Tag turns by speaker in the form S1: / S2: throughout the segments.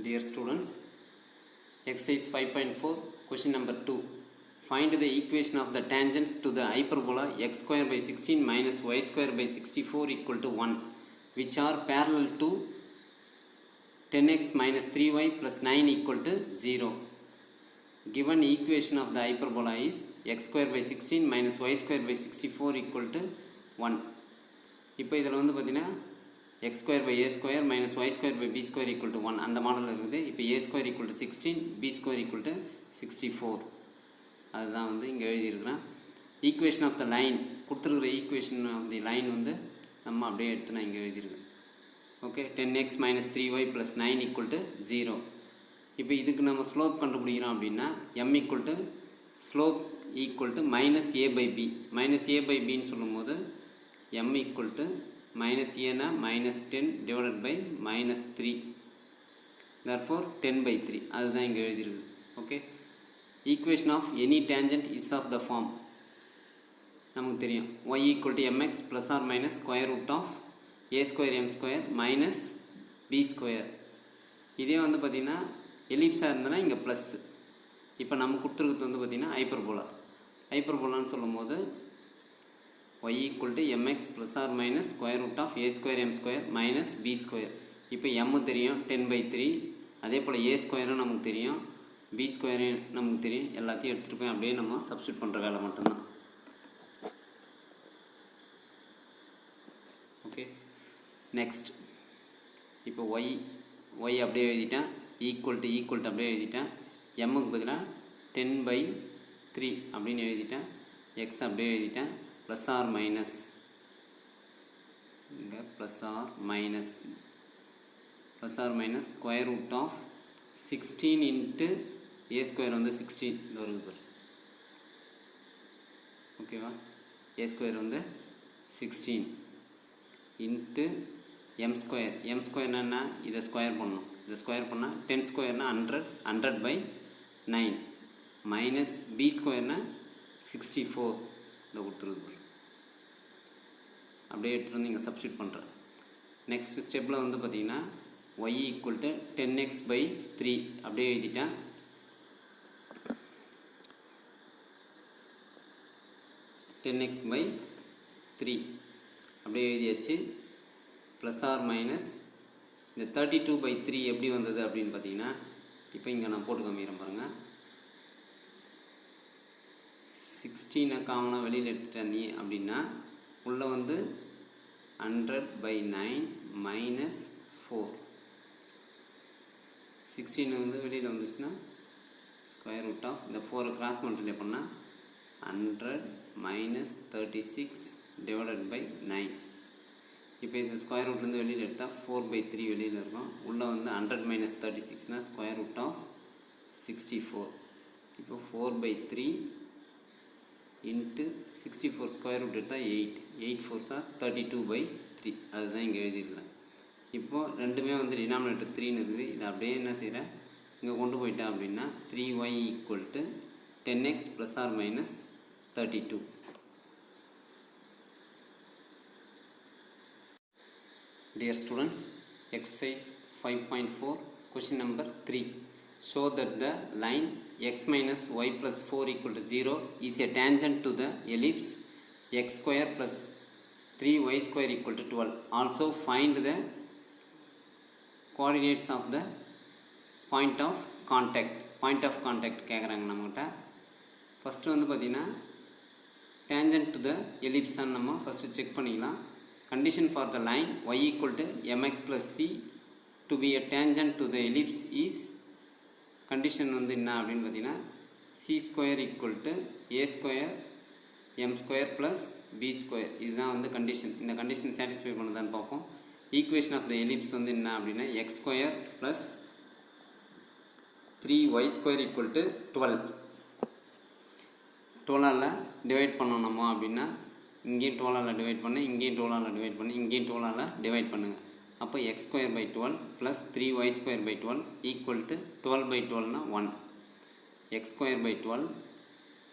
S1: Dear students, exercise 5.4, question number 2. Find the equation of the tangents to the hyperbola x square by 16 minus y square by 64 equal to 1, which are parallel to 10x minus 3y plus 9 equal to 0. Given equation of the hyperbola is x square by 16 minus y square by 64 equal to 1. இப்போ இதில் வந்து பார்த்தீங்கன்னா x square by a square minus y square by b square equal to 1 அந்த மாடலில் இருக்குது. இப்போ a square equal to 16, b square equal to 64. அதுதான் வந்து இங்கே எழுதியிருக்கிறேன். ஈக்குவேஷன் ஆஃப் த லைன் கொடுத்துருக்குற ஈக்குவேஷன் ஆஃப் தி லைன் வந்து நம்ம அப்படியே எடுத்து நான் இங்கே எழுதியிருக்கேன். Okay, 10x minus 3y plus 9 equal to 0. இப்போ இதுக்கு நம்ம ஸ்லோப் கண்டுபிடிக்கிறோம் அப்படின்னா m equal to slope equal to minus a by b. Minus a by பின்னு சொல்லும்போது m equal to minus a na minus 10 divided by minus 3, therefore 10 by 3 அதுதான் இங்கே எழுதிருக்கு. Okay, equation of any tangent is of the form நமக்கு தெரியும் y equal to mx plus or minus square root of a square m square minus b square. இதே வந்து பார்த்திங்கன்னா எலிப்ஸாக இருந்ததுன்னா இங்கே ப்ளஸ். இப்போ நம்ம கொடுத்துருக்கிறது வந்து பார்த்திங்கன்னா ஹைப்பர்போலான்னு சொல்லும் போது y equal to mx plus or minus square root of a square m square minus b square. இப்போ m தெரியும் 10 by 3, அதே போல் a ஸ்கொயரும் நமக்கு தெரியும், b ஸ்கொயரும் நமக்கு தெரியும். எல்லாத்தையும் எடுத்துகிட்டு போய் அப்படியே நம்ம சப்ஸ்டியூட் பண்ணுற வேலை மட்டும்தான். ஓகே, நெக்ஸ்ட் இப்போ y அப்படியே எழுதிட்டேன், ஈக்குவல் டு அப்படியே எழுதிட்டேன், mக்கு பதிலாக 10 by 3 அப்படின்னு எழுதிட்டேன், x அப்படியே எழுதிட்டேன், ப்ளஸ் ஆர் மைனஸ் இங்கே plus or minus square root of 16 into A square வந்து 16 இந்த வருது பார். ஓகேவா, ஏ ஸ்கொயர் வந்து 16 இன்ட்டு எம் ஸ்கொயர்னா என்ன, இதை ஸ்கொயர் பண்ணணும். இதை ஸ்கொயர் பண்ணால் 10 ஸ்கொயர்னா 100 by 9 மைனஸ் பி ஸ்கொயர்னா 64 இதை கொடுத்துருது. அப்படியே எடுத்துகிட்டு வந்து இங்கே சப்ஸ்டியூட் பண்ணுறேன். நெக்ஸ்ட் ஸ்டெப்பில் வந்து பார்த்திங்கன்னா y equal to 10x by 3 அப்படியே எழுதிட்டேன். டென் by 3 அப்படியே எழுதியாச்சு. ப்ளஸ் ஆர் மைனஸ் இந்த 32 by 3 எப்படி வந்தது அப்படின்னு பார்த்தீங்கன்னா இப்போ இங்கே நான் போட்டு காமிக்கிறேன் பாருங்கள். 16 காமனாக வெளியில் எடுத்துட்டேன் நீ அப்படின்னா உள்ளே வந்து 100 by 9 மைனஸ் 4. 16 வந்து வெளியில் வந்துச்சுன்னா ஸ்கொயர் ரூட் ஆஃப் இந்த 4 கிராஸ் மல்டிப்ளை பண்ணால் 100 மைனஸ் 36 டிவைடட் பை 9. இப்போ இந்த ஸ்கொயர் ரூட்லேருந்து வெளியில் எடுத்தால் 4 by 3 வெளியில் இருக்கும். உள்ளே வந்து 100 மைனஸ் 36னால் ஸ்கொயர் ரூட் ஆஃப் 64. இப்போ 4 by 3 இன்ட்டு 64 ஸ்கொயர் ரூட் எடுத்தால் 8 4s are 32 by 3. அதுதான் இங்கே எழுதியிருக்கிறேன். இப்போது ரெண்டுமே வந்து டினாமினேட்டர் 3ன்னு இருக்குது. இதை அப்படியே என்ன செய்கிறேன், இங்கே கொண்டு போயிட்டேன் அப்படின்னா 3y equal to 10x plus or minus 32. Dear students, exercise 5.4, question number 3. Show that the line x minus y plus 4 equal to 0 is a tangent to the ellipse x square plus 3y square equal to 12. Also find the coordinates of the point of contact கேட்குறாங்க நம்மகிட்ட. First வந்து பார்த்திங்கன்னா tangent to the ellipse நம்ம first check பண்ணிக்கலாம். Condition for the line y equal to mx plus c to be a tangent to the ellipse is condition வந்து என்ன அப்படின்னு பார்த்தீங்கன்னா C square equal to A square M square plus B square. இதுதான் வந்து condition. இந்த condition satisfy பண்ணுதான்னு பார்ப்போம். Equation of the ellipse வந்து என்ன அப்படின்னா x square plus 3y square equal to 12. 12ஆல் டிவைட் பண்ணணும் அப்படின்னா இங்கேயும் 12ஆல் டிவைட் பண்ணு, இங்கேயும் 12ஆல் டிவைட் பண்ணு, இங்கேயும் 12ஆல் டிவைட் பண்ணுங்கள். அப்போ x square by 12 plus 3y square by 12 equal to 12 by 12 na 1. x square by 12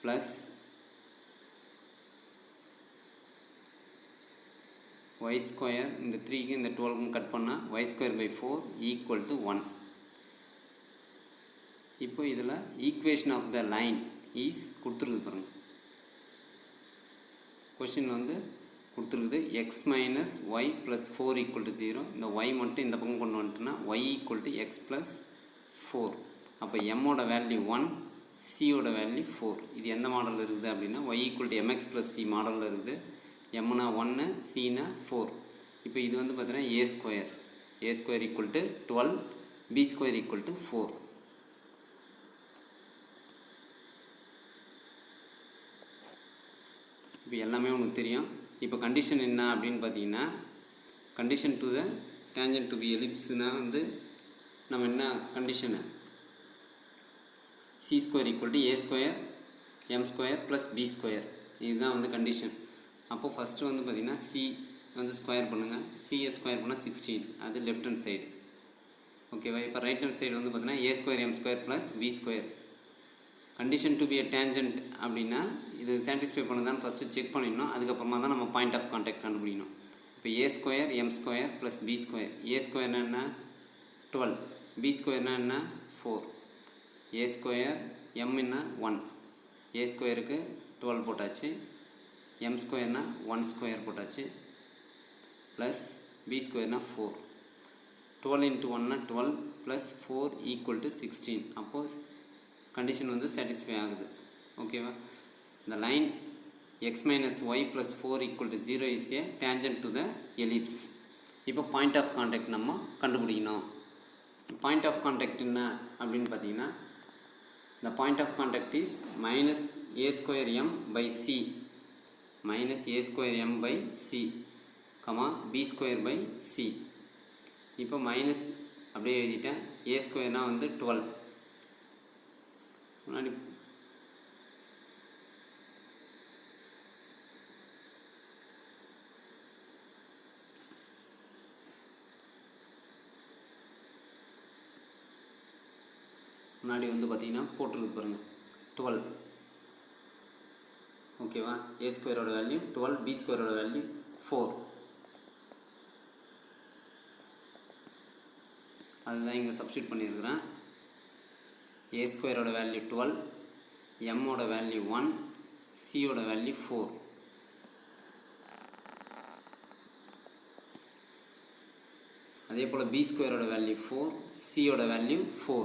S1: plus y square இந்த 3க்கு இந்த 12க்கும் கட் பண்ணால் y square by 4 equal to 1. இப்போ இதில் equation of the line is கொடுத்துருக்கு பாருங்கள். கொஷின் வந்து கொடுத்துருக்குது x minus y plus 4 equal to 0. இந்த ஒய் மட்டும் இந்த பக்கம் கொண்டு வந்துட்டுனா y equal to x plus 4. அப்போ எம்மோட வேல்யூ 1, சியோட வேல்யூ 4. இது எந்த மாடலில் இருக்குது அப்படின்னா Y equal to MX plus C மாடலில் இருக்குது. எம்னா 1, சினா 4. இப்போ இது வந்து பார்த்தீங்கன்னா a square equal to 12, b square equal to 4. இப்போ எல்லாமே உனக்கு தெரியும். இப்போ கண்டிஷன் என்ன அப்படின்னு பார்த்தீங்கன்னா, condition to the tangent to be எலிப்ஸ்னால் வந்து நம்ம என்ன condition, c square equal to A square M square plus B square, இதுதான் வந்து கண்டிஷன். அப்போது ஃபஸ்ட்டு வந்து பார்த்திங்கன்னா சி வந்து ஸ்கொயர் பண்ணுங்கள். சியை ஸ்கொயர் பண்ணால் 16, அது லெஃப்ட் ஹேண்ட் சைடு. ஓகேவா? இப்போ ரைட் ஹேண்ட் சைடு வந்து பார்த்திங்கன்னா a square M square plus B square. Condition to be a tangent அப்படின்னா இது சாட்டிஸ்ஃபை பண்ணுதான்னு ஃபஸ்ட்டு செக் பண்ணிடணும். அதுக்கப்புறமா தான் நம்ம பாயிண்ட் ஆஃப் கான்டாக்ட் கண்டுபிடிக்கணும். இப்போ a square M square plus B square. A ஸ்கொயர்னா என்ன 12, பி ஸ்கொயர்னா என்ன 4, ஏ ஸ்கொயர் எம்னா 1, ஏ ஸ்கொயருக்கு 12 போட்டாச்சு, எம் ஸ்கொயர்னா 1 ஸ்கொயர் போட்டாச்சு, ப்ளஸ் பி ஸ்கொயர்னா 4. 12 இன்ட்டு 1னா 12 ப்ளஸ் 4 ஈக்குவல் டு 16. அப்போது கண்டிஷன் வந்து சாட்டிஸ்ஃபை ஆகுது. ஓகேவா? இந்த line x minus y plus 4 equal to 0 is a tangent to the ellipse. இப்போ பாயிண்ட் ஆஃப் கான்டாக்ட் நம்ம கண்டுபிடிக்கணும். பாயிண்ட் ஆஃப் கான்டாக்ட் என்ன அப்படின்னு பார்த்தீங்கன்னா, the point of contact is minus a square m by c, minus a square m by c, b square by c. இப்போ minus அப்படியே எழுதிட்டேன். a ஸ்கொயர்னால் வந்து 12. முன்னாடி வந்து பார்த்தீங்கன்னா போட்டுருக்கு பாருங்கள் 12. ஓகேவா? ஏ ஸ்கொயரோட வேல்யூ 12, பி ஸ்கொயரோட வேல்யூ 4. அதுதான் இங்கே சப்ஸ்டியூட் பண்ணியிருக்கிறேன். ஏ ஸ்கொயரோட வேல்யூ 12, எம்மோட வேல்யூ 1, சியோட வேல்யூ 4. அதே போல் பி ஸ்கொயரோட வேல்யூ 4, சியோட வேல்யூ 4.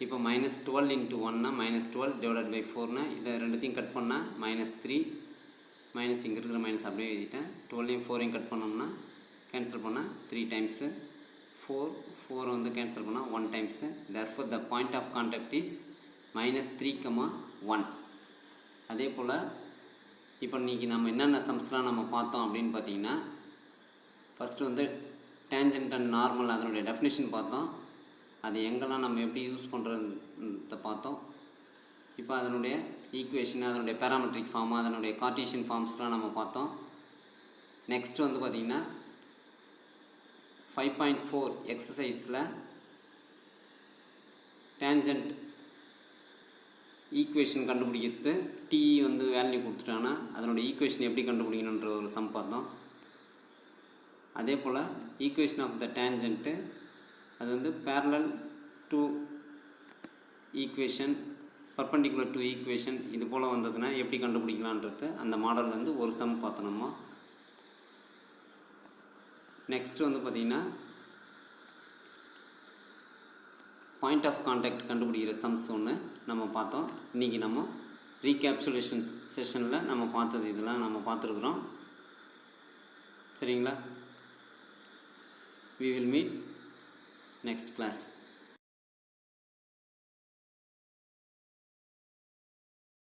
S1: இப்போ மைனஸ் 12 இன்ட்டு 1னா மைனஸ் 12 டிவைடட் பை 4னா இதை ரெண்டுத்தையும் கட் பண்ணால் -3, மைனஸ் இங்கே இருக்கிற மைனஸ் அப்படியே எழுதிட்டேன். 12ஐயும் 4ஐயும் கட் பண்ணோம்னா கேன்சல் பண்ணால் 3 டைம்ஸு, 4 வந்து கேன்சல் பண்ணால் 1 times. therefore the point of contact is -3, 1. அதே போல் இப்போ இன்றைக்கி நம்ம என்னென்ன சம்ஸ்லாம் நம்ம பார்த்தோம் அப்படின்னு பார்த்தீங்கன்னா, ஃபஸ்ட்டு வந்து டேஞ்சன்ட் அண்ட் நார்மல் அதனுடைய டெஃபினிஷன் பார்த்தோம். அது எங்கெல்லாம் நம்ம எப்படி யூஸ் பண்ணுறத பார்த்தோம். இப்போ அதனுடைய ஈக்குவேஷன், அதனுடைய பேராமெட்ரிக் ஃபார்மு, அதனுடைய கார்ட்டீசியன் ஃபார்ம்ஸ்லாம் நம்ம பார்த்தோம். நெக்ஸ்ட் வந்து பார்த்திங்கன்னா 5.4 எக்ஸசைஸில் டேஞ்சன்ட் ஈக்குவேஷன் கண்டுபிடிக்கிறது, டி வந்து வேல்யூ கொடுத்துட்டாங்கன்னா அதனுடைய ஈக்குவேஷன் எப்படி கண்டுபிடிக்கணுன்ற ஒரு சம் பார்த்தோம். அதே போல் ஈக்குவேஷன் ஆஃப் த டேஞ்சன்ட்டு அது வந்து parallel to equation, perpendicular to equation இது போல் வந்ததுன்னா எப்படி கண்டுபிடிக்கலான்றது அந்த மாடல்லேருந்து ஒரு சம் பார்த்தோம் நம்ம. நெக்ஸ்ட் வந்து பார்த்திங்கன்னா பாயிண்ட் ஆஃப் கான்டாக்ட் கண்டுபிடிக்கிற சம்ஸ் ஒன்று நம்ம பார்த்தோம். இன்றைக்கி நம்ம ரீகேப்சுலேஷன் செஷனில் நம்ம பார்த்தது இதெல்லாம் நம்ம பார்த்துருக்குறோம். சரிங்களா? We will meet next class.